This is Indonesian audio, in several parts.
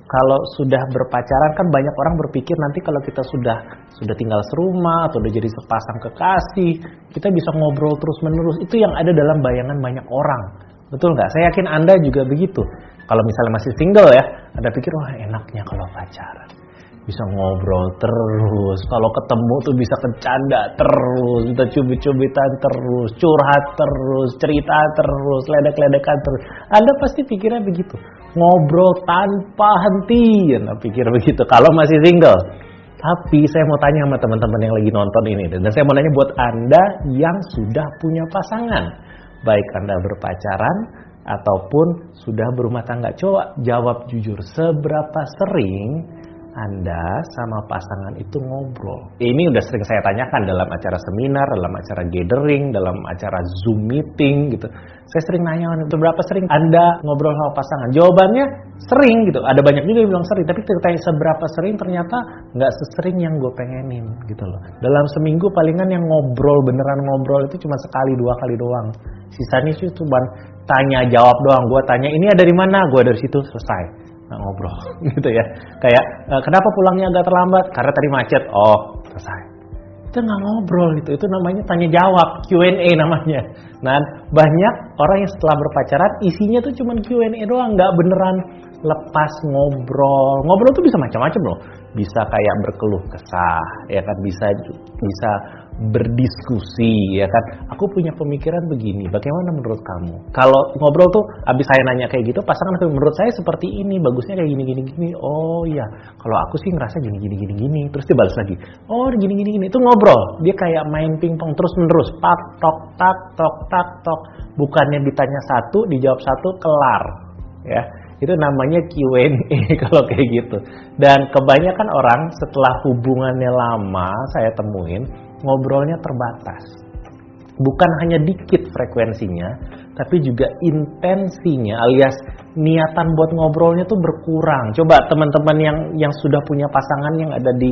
Kalau sudah berpacaran kan banyak orang berpikir nanti kalau kita sudah tinggal serumah atau udah jadi sepasang kekasih, kita bisa ngobrol terus-menerus. Itu yang ada dalam bayangan banyak orang. Betul nggak? Saya yakin Anda juga begitu. Kalau misalnya masih single ya, Anda pikir wah enaknya kalau pacaran. Bisa ngobrol terus, kalau ketemu tuh bisa bercanda terus, bisa cubit-cubitan terus, curhat terus, cerita terus, ledek-ledekan terus. Anda pasti pikirnya begitu, ngobrol tanpa henti, Anda pikir begitu kalau masih single. Tapi saya mau tanya sama teman-teman yang lagi nonton ini, dan saya mau nanya buat Anda yang sudah punya pasangan, baik Anda berpacaran ataupun sudah berumah tangga. Coba jawab jujur, seberapa sering Anda sama pasangan itu ngobrol? Ini udah sering saya tanyakan dalam acara seminar, dalam acara gathering, dalam acara Zoom meeting gitu. Saya sering nanya, seberapa sering Anda ngobrol sama pasangan? Jawabannya sering gitu. Ada banyak juga yang bilang sering, tapi ditanya seberapa sering ternyata nggak sesering yang gue pengenin gitu loh. Dalam seminggu palingan yang ngobrol, beneran ngobrol itu cuma sekali, 2 kali doang. Sisanya sih cuma tanya jawab doang. Gue tanya ini ada di mana, gue dari situ selesai. Ngobrol gitu ya, kayak kenapa pulangnya agak terlambat, karena tadi macet, oh selesai. Itu nggak ngobrol, itu namanya tanya jawab, Q&A namanya. Nah banyak orang yang setelah berpacaran isinya tuh cuman Q&A doang, nggak beneran lepas ngobrol. Ngobrol tuh bisa macam-macam loh, bisa kayak berkeluh kesah ya kan, bisa berdiskusi ya kan. Aku punya pemikiran begini, bagaimana menurut kamu? Kalau ngobrol tuh abis saya nanya kayak gitu, pasangan menurut saya seperti ini, bagusnya kayak gini. Oh iya, kalau aku sih ngerasa gini. Terus dia balas lagi, oh gini. Itu ngobrol, dia kayak main pingpong terus menerus, tak tok. Bukannya ditanya satu, dijawab satu, kelar ya. Itu namanya Q&A kalau kayak gitu. Dan kebanyakan orang setelah hubungannya lama saya temuin, ngobrolnya terbatas. Bukan hanya dikit frekuensinya, tapi juga intensinya alias niatan buat ngobrolnya tuh berkurang. Coba teman-teman yang sudah punya pasangan yang ada di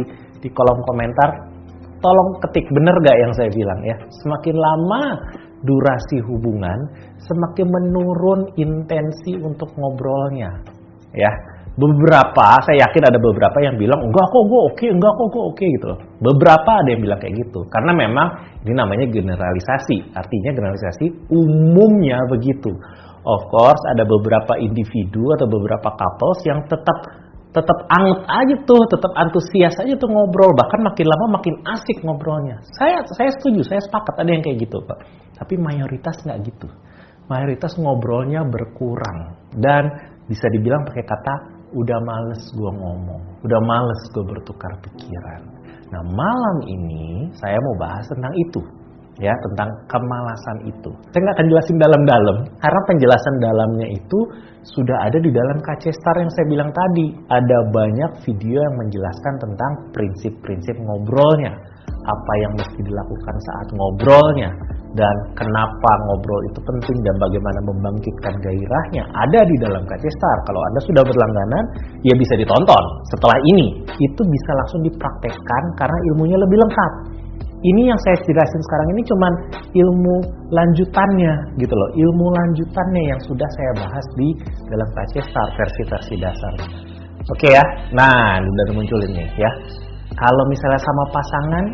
kolom komentar, tolong ketik bener gak yang saya bilang ya. Semakin lama durasi hubungan, semakin menurun intensi untuk ngobrolnya ya. Beberapa, saya yakin ada beberapa yang bilang enggak kok gue oke gitu loh. Beberapa ada yang bilang kayak gitu, karena memang ini namanya generalisasi, artinya generalisasi umumnya begitu. Of course ada beberapa individu atau beberapa couples yang tetap anget aja tuh, tetap antusias aja tuh ngobrol, bahkan makin lama makin asik ngobrolnya. Saya setuju, saya sepakat ada yang kayak gitu Pak. Tapi mayoritas nggak gitu. Mayoritas ngobrolnya berkurang dan bisa dibilang pakai kata udah males gue ngomong, udah males gue bertukar pikiran. Nah malam ini saya mau bahas tentang itu ya, tentang kemalasan itu. Saya nggak akan jelasin dalam-dalam karena penjelasan dalamnya itu sudah ada di dalam KC Star yang saya bilang tadi. Ada banyak video yang menjelaskan tentang prinsip-prinsip ngobrolnya, apa yang mesti dilakukan saat ngobrolnya, dan kenapa ngobrol itu penting dan bagaimana membangkitkan gairahnya ada di dalam KC Star. Kalau Anda sudah berlangganan, ya bisa ditonton. Setelah ini, itu bisa langsung dipraktekkan karena ilmunya lebih lengkap. Ini yang saya jelasin sekarang ini cuman ilmu lanjutannya gitu loh. Ilmu lanjutannya yang sudah saya bahas di dalam KC Star versi dasarnya. Oke ya, nah udah muncul ini ya. Kalau misalnya sama pasangan,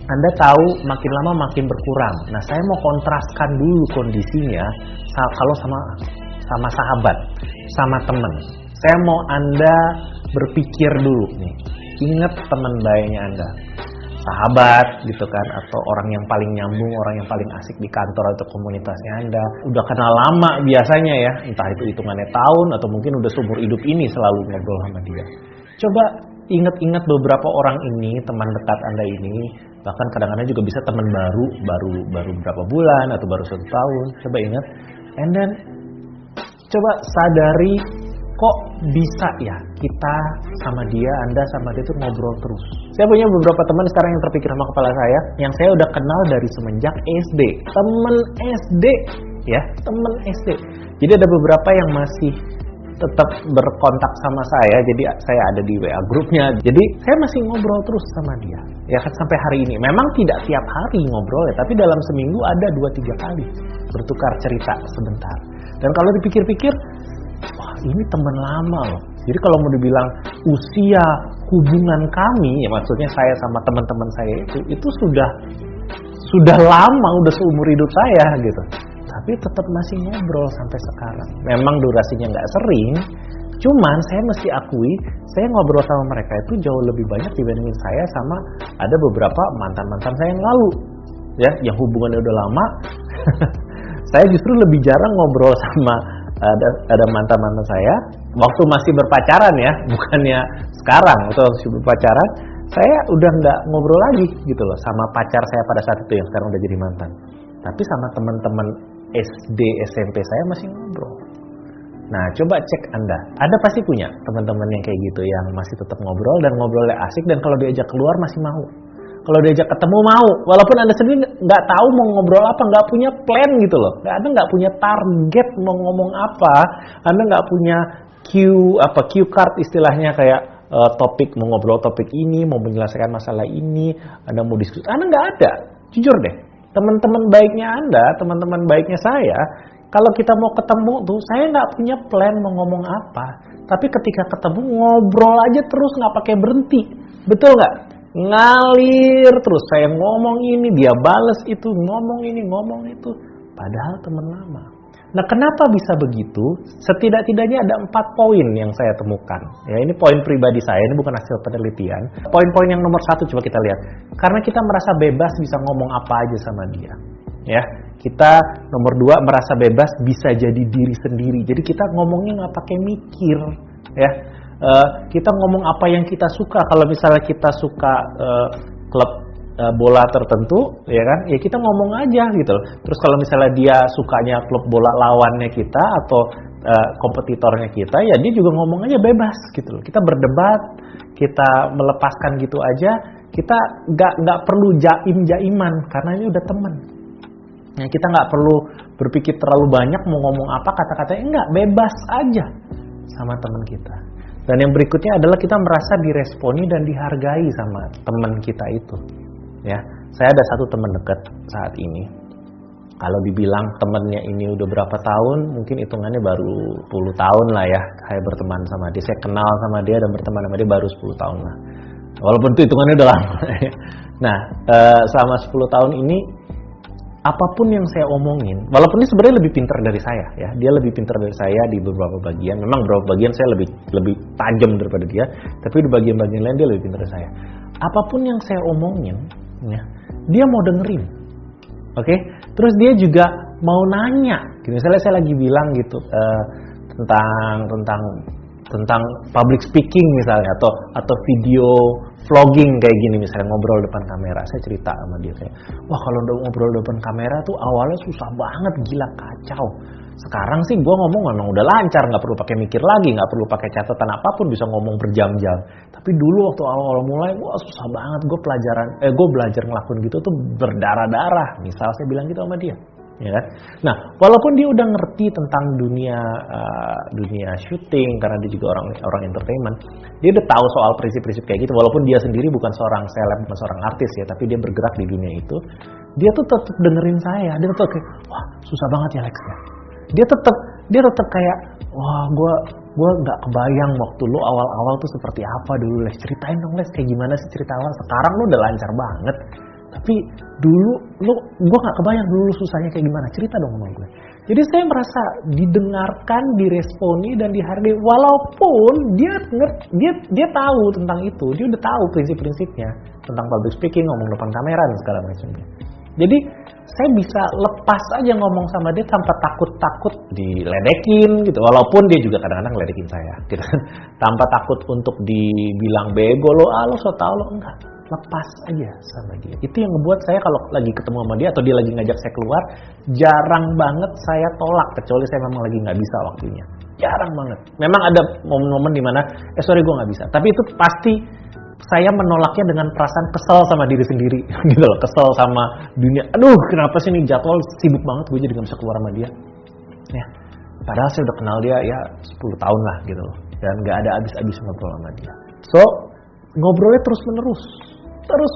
Anda tahu makin lama makin berkurang. Nah, saya mau kontraskan dulu kondisinya kalau sama sahabat, sama teman. Saya mau Anda berpikir dulu nih. Ingat teman baiknya Anda. Sahabat gitu kan, atau orang yang paling nyambung, orang yang paling asik di kantor atau komunitasnya Anda. Udah kenal lama biasanya ya, entah itu hitungannya tahun atau mungkin udah seumur hidup ini selalu ngobrol sama dia. Coba ingat beberapa orang ini, teman dekat Anda ini, bahkan kadang-kadang juga bisa teman baru berapa bulan atau baru 1 tahun. Coba ingat, and then coba sadari kok bisa ya kita sama dia, Anda sama dia tuh ngobrol terus. Saya punya beberapa teman sekarang yang terpikir sama kepala saya, yang saya udah kenal dari semenjak SD, temen SD ya, temen SD. Jadi ada beberapa yang masih tetap berkontak sama saya, jadi saya ada di WA grupnya, jadi saya masih ngobrol terus sama dia ya kan sampai hari ini. Memang tidak tiap hari ngobrol ya, tapi dalam seminggu ada 2-3 kali bertukar cerita sebentar. Dan kalau dipikir-pikir, wah ini teman lama loh, Jadi kalau mau dibilang usia hubungan kami, ya maksudnya saya sama teman-teman saya itu sudah lama, udah seumur hidup saya gitu. Tapi tetap masih ngobrol sampai sekarang. Memang durasinya nggak sering, cuman saya mesti akui, saya ngobrol sama mereka itu jauh lebih banyak dibandingin saya sama ada beberapa mantan-mantan saya yang lalu. Ya, yang hubungannya udah lama. Saya justru lebih jarang ngobrol sama ada mantan-mantan saya waktu masih berpacaran ya, bukannya sekarang. Waktu masih berpacaran, saya udah nggak ngobrol lagi gitu loh sama pacar saya pada saat itu yang sekarang udah jadi mantan. Tapi sama teman-teman SD, SMP saya masih ngobrol. Nah, coba cek Anda. Anda pasti punya teman-teman yang kayak gitu yang masih tetap ngobrol dan ngobrolnya asik, dan kalau diajak keluar masih mau. Kalau diajak ketemu mau, walaupun Anda sendiri nggak tahu mau ngobrol apa, nggak punya plan gitu loh. Anda nggak punya target mau ngomong apa, Anda nggak punya cue card istilahnya kayak topik, mau ngobrol topik ini, mau menyelesaikan masalah ini, Anda mau diskusi, Anda nggak ada. Jujur deh, teman-teman baiknya Anda, teman-teman baiknya saya, kalau kita mau ketemu tuh, saya nggak punya plan mau ngomong apa, tapi ketika ketemu ngobrol aja terus nggak pakai berhenti, betul nggak? Ngalir terus, saya ngomong ini, dia bales itu, ngomong ini, ngomong itu, padahal teman lama. Nah, kenapa bisa begitu? Setidak-tidaknya ada 4 poin yang saya temukan. Ya, ini poin pribadi saya, ini bukan hasil penelitian. Poin-poin yang nomor 1 coba kita lihat. Karena kita merasa bebas bisa ngomong apa aja sama dia. Ya, kita nomor 2 merasa bebas bisa jadi diri sendiri. Jadi kita ngomongnya nggak pakai mikir, ya. Kita ngomong apa yang kita suka. Kalau misalnya kita suka klub bola tertentu, ya kan, ya kita ngomong aja gitu loh. Terus kalau misalnya dia sukanya klub bola lawannya kita atau kompetitornya kita, ya dia juga ngomong aja bebas gitu loh. Kita berdebat, kita melepaskan gitu aja. Kita nggak perlu jaim-jaiman karena ini udah teman. Ya, kita nggak perlu berpikir terlalu banyak mau ngomong apa, kata-katanya enggak, bebas aja sama teman kita. Dan yang berikutnya adalah kita merasa diresponi dan dihargai sama teman kita itu. Ya, saya ada satu teman dekat saat ini. Kalau dibilang temannya ini udah berapa tahun, mungkin hitungannya baru 10 tahun lah ya. Saya berteman sama dia, saya kenal sama dia dan berteman sama dia baru 10 tahun lah. Walaupun itu hitungannya udah lama. Nah, selama 10 tahun ini, apapun yang saya omongin, walaupun dia sebenarnya lebih pintar dari saya, ya, dia lebih pintar dari saya di beberapa bagian. Memang beberapa bagian saya lebih tajam daripada dia, tapi di bagian-bagian lain dia lebih pintar dari saya. Apapun yang saya omongin, ya, dia mau dengerin, oke? Terus dia juga mau nanya. Misalnya saya lagi bilang gitu tentang public speaking misalnya, atau video vlogging kayak gini, misalnya ngobrol depan kamera, saya cerita sama dia kayak, wah kalau udah ngobrol depan kamera tuh awalnya susah banget, gila kacau. Sekarang sih gue ngomong memang udah lancar, nggak perlu pakai mikir lagi, nggak perlu pakai catatan apapun, bisa ngomong berjam-jam. Tapi dulu waktu awal mulai, wah susah banget, gue belajar ngelakuin gitu tuh berdarah-darah. Misal saya bilang gitu sama dia. Ya kan? Nah, walaupun dia udah ngerti tentang dunia syuting karena dia juga orang entertainment, dia udah tahu soal prinsip-prinsip kayak gitu. Walaupun dia sendiri bukan seorang seleb, bukan seorang artis ya, tapi dia bergerak di dunia itu. Dia tuh tetap dengerin saya. Dia tetap kayak, wah susah banget ya Lex ya. Dia tetap kayak, wah gue nggak kebayang waktu lu awal-awal tuh seperti apa dulu Lex. Ceritain dong Lex, kayak gimana sih cerita awal. Sekarang lu udah lancar banget. Tapi dulu gue nggak kebayang dulu susahnya kayak gimana, cerita dong sama gue. Jadi saya merasa didengarkan, diresponi dan dihargai, walaupun dia tahu tentang itu, dia udah tahu prinsip-prinsipnya tentang public speaking, ngomong depan kamera dan segala macamnya. Jadi saya bisa lepas aja ngomong sama dia tanpa takut diledekin gitu, walaupun dia juga kadang-kadang ngeledekin saya gitu kan, tanpa takut untuk dibilang bego lo so tau lo, enggak. Lepas aja sama dia. Itu yang ngebuat saya kalau lagi ketemu sama dia atau dia lagi ngajak saya keluar, jarang banget saya tolak, kecuali saya memang lagi nggak bisa waktunya. Jarang banget. Memang ada momen-momen dimana, sorry gue nggak bisa. Tapi itu pasti saya menolaknya dengan perasaan kesel sama diri sendiri, gitu loh. Kesel sama dunia. Aduh, kenapa sih nih jadwal sibuk banget, gue jadi nggak bisa keluar sama dia. Ya, padahal saya udah kenal dia ya 10 tahun lah gitu loh. Dan nggak ada habis-habis ngobrol sama dia. So, ngobrolnya terus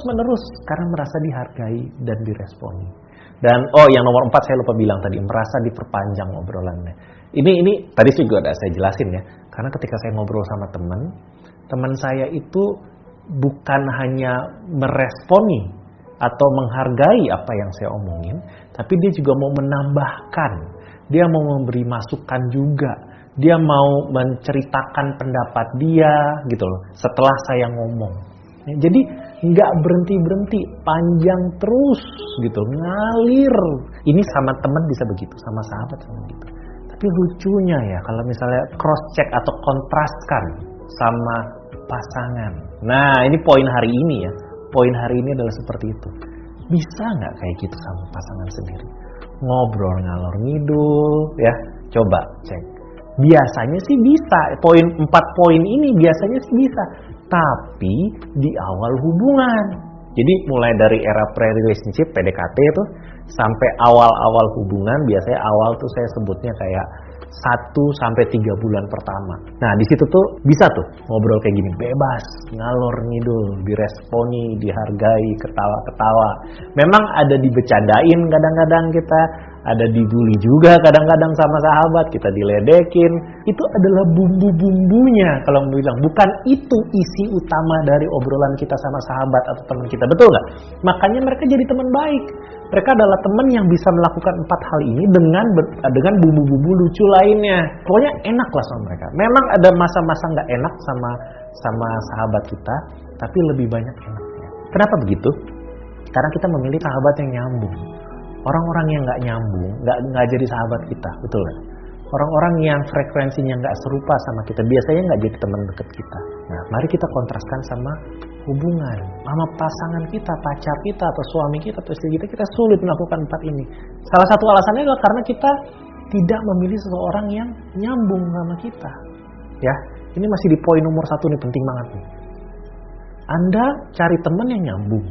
menerus karena merasa dihargai dan diresponi. Dan yang nomor 4 saya lupa bilang tadi, merasa diperpanjang obrolannya. Ini tadi juga udah saya jelasin ya. Karena ketika saya ngobrol sama teman saya itu bukan hanya meresponi atau menghargai apa yang saya omongin, tapi dia juga mau menambahkan, dia mau memberi masukan juga, dia mau menceritakan pendapat dia gitu loh setelah saya ngomong. Jadi nggak berhenti panjang terus gitu, ngalir. Ini sama teman bisa begitu, sama sahabat sama begitu. Tapi lucunya ya kalau misalnya cross check atau kontraskan sama pasangan. Nah ini poin hari ini ya. Poin hari ini adalah seperti itu. Bisa nggak kayak gitu sama pasangan sendiri? Ngobrol ngalor ngidul ya. Coba cek. Biasanya sih bisa. 4 poin ini biasanya sih bisa. Tapi di awal hubungan. Jadi mulai dari era pre-relationship, PDKT itu sampai awal-awal hubungan, biasanya awal tuh saya sebutnya kayak 1-3 bulan pertama. Nah di situ tuh bisa tuh ngobrol kayak gini, bebas, ngalor ngidul, diresponi, dihargai, ketawa-ketawa. Memang ada dibecandain kadang-kadang kita, ada dibully juga kadang-kadang sama sahabat, kita diledekin. Itu adalah bumbu-bumbunya kalau mau bilang. Bukan itu isi utama dari obrolan kita sama sahabat atau teman kita, betul nggak? Makanya mereka jadi teman baik. Mereka adalah teman yang bisa melakukan 4 hal ini dengan bumbu-bumbu lucu lainnya. Pokoknya enak lah sama mereka. Memang ada masa-masa nggak enak sama sahabat kita, tapi lebih banyak enaknya. Kenapa begitu? Karena kita memilih sahabat yang nyambung. Orang-orang yang nggak nyambung, nggak jadi sahabat kita, betul nggak? Orang-orang yang frekuensinya nggak serupa sama kita, biasanya nggak jadi teman dekat kita. Nah, mari kita kontraskan sama hubungan, sama pasangan kita, pacar kita, atau suami kita, atau istri kita sulit melakukan 4 ini. Salah satu alasannya adalah karena kita tidak memilih seseorang yang nyambung sama kita. Ya, ini masih di poin nomor 1 nih, penting banget nih. Anda cari teman yang nyambung,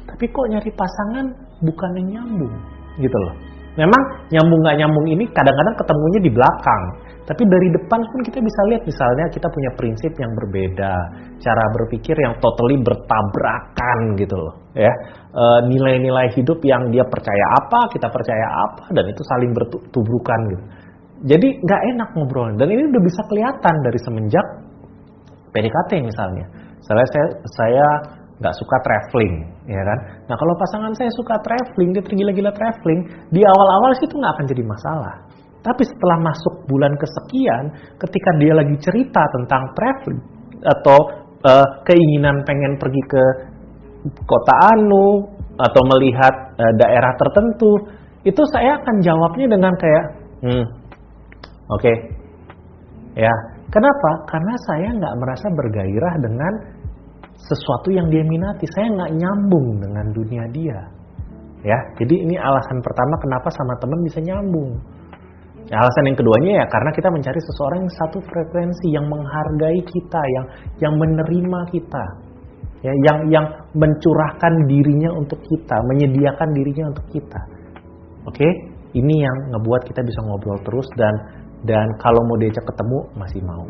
tapi kok nyari pasangan bukan yang nyambung, gitu loh. Memang nyambung nggak nyambung ini kadang-kadang ketemunya di belakang, tapi dari depan pun kita bisa lihat, misalnya kita punya prinsip yang berbeda, cara berpikir yang totally bertabrakan gitu loh, ya. Nilai-nilai hidup yang dia percaya apa, kita percaya apa, dan itu saling bertuburukan gitu. Jadi nggak enak ngobrol, dan ini udah bisa kelihatan dari semenjak PDKT misalnya. Saya nggak suka traveling, ya kan? Nah kalau pasangan saya suka traveling, dia tergila-gila traveling, di awal-awal sih itu nggak akan jadi masalah. Tapi setelah masuk bulan kesekian, ketika dia lagi cerita tentang traveling atau keinginan pengen pergi ke kota anu atau melihat daerah tertentu, itu saya akan jawabnya dengan kayak, oke. Ya, kenapa? Karena saya nggak merasa bergairah dengan sesuatu yang dia minati. Saya nggak nyambung dengan dunia dia. Ya, jadi ini alasan pertama kenapa sama teman bisa nyambung. Ya, alasan yang keduanya ya karena kita mencari seseorang yang satu frekuensi, yang menghargai kita, yang menerima kita, ya, yang mencurahkan dirinya untuk kita, menyediakan dirinya untuk kita. Oke, ini yang ngebuat kita bisa ngobrol terus dan kalau mau diajak ketemu masih mau.